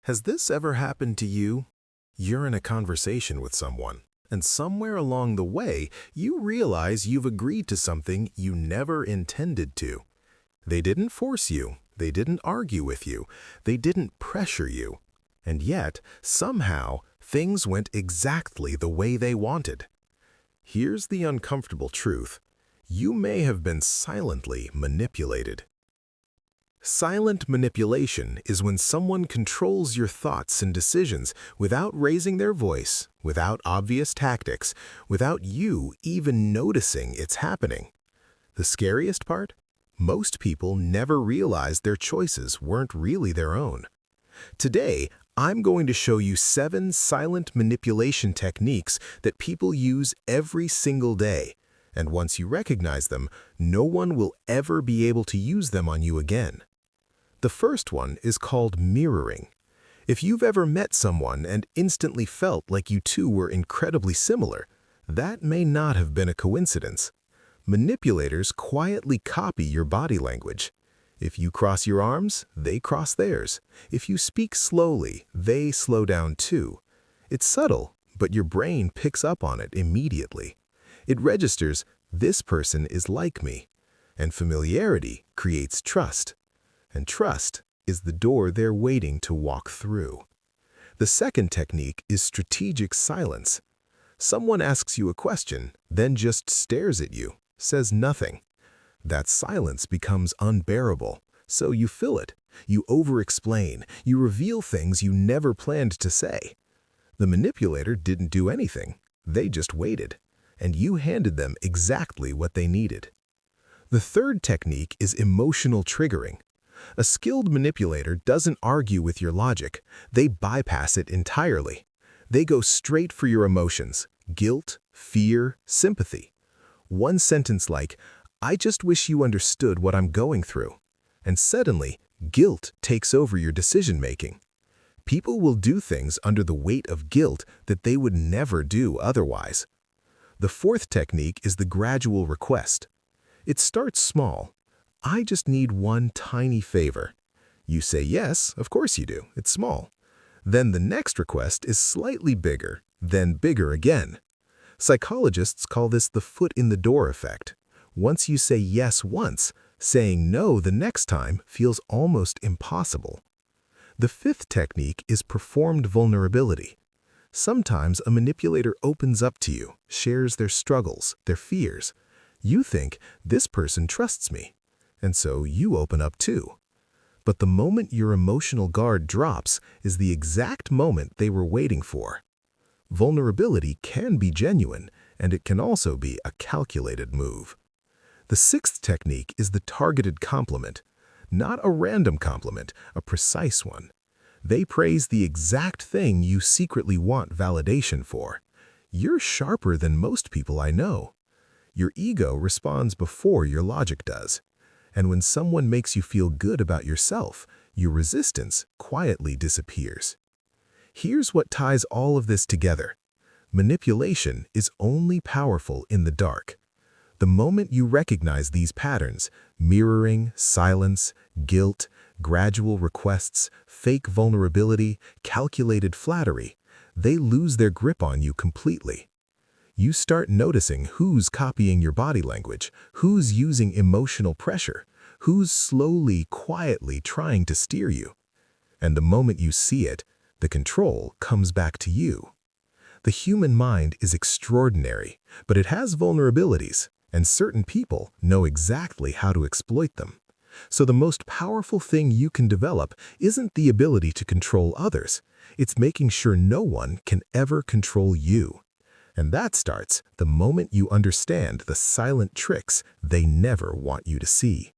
Has this ever happened to you? You're in a conversation with someone, and somewhere along the way, you realize you've agreed to something you never intended to. They didn't force you, they didn't argue with you, they didn't pressure you. And yet, somehow, things went exactly the way they wanted. Here's the uncomfortable truth. You may have been silently manipulated. Silent manipulation is when someone controls your thoughts and decisions without raising their voice, without obvious tactics, without you even noticing it's happening. The scariest part? Most people never realize their choices weren't really their own. Today, I'm going to show you 7 silent manipulation techniques that people use every single day. And once you recognize them, no one will ever be able to use them on you again. The first one is called mirroring. If you've ever met someone and instantly felt like you two were incredibly similar, that may not have been a coincidence. Manipulators quietly copy your body language. If you cross your arms, they cross theirs. If you speak slowly, they slow down too. It's subtle, but your brain picks up on it immediately. It registers, this person is like me. And familiarity creates trust. And trust is the door they're waiting to walk through. The second technique is strategic silence. Someone asks you a question, then just stares at you, says nothing. That silence becomes unbearable, so you fill it. You over-explain. You reveal things you never planned to say. The manipulator didn't do anything. They just waited, and you handed them exactly what they needed. The third technique is emotional triggering. A skilled manipulator doesn't argue with your logic. They bypass it entirely. They go straight for your emotions: guilt, fear, sympathy. One sentence like, "I just wish you understood what I'm going through." And suddenly, guilt takes over your decision-making. People will do things under the weight of guilt that they would never do otherwise. The fourth technique is the gradual request. It starts small. I just need one tiny favor. You say yes, of course you do, it's small. Then the next request is slightly bigger, then bigger again. Psychologists call this the foot in the door effect. Once you say yes once, saying no the next time feels almost impossible. The fifth technique is performed vulnerability. Sometimes a manipulator opens up to you, shares their struggles, their fears. You think, this person trusts me. And so you open up too. But the moment your emotional guard drops is the exact moment they were waiting for. Vulnerability can be genuine, and it can also be a calculated move. The sixth technique is the targeted compliment. Not a random compliment, a precise one. They praise the exact thing you secretly want validation for. You're sharper than most people I know. Your ego responds before your logic does. And when someone makes you feel good about yourself, your resistance quietly disappears. Here's what ties all of this together. Manipulation is only powerful in the dark. The moment you recognize these patterns, mirroring, silence, guilt, gradual requests, fake vulnerability, calculated flattery, they lose their grip on you completely. You start noticing who's copying your body language, who's using emotional pressure, who's slowly, quietly trying to steer you. And the moment you see it, the control comes back to you. The human mind is extraordinary, but it has vulnerabilities, and certain people know exactly how to exploit them. So the most powerful thing you can develop isn't the ability to control others. It's making sure no one can ever control you. And that starts the moment you understand the silent tricks they never want you to see.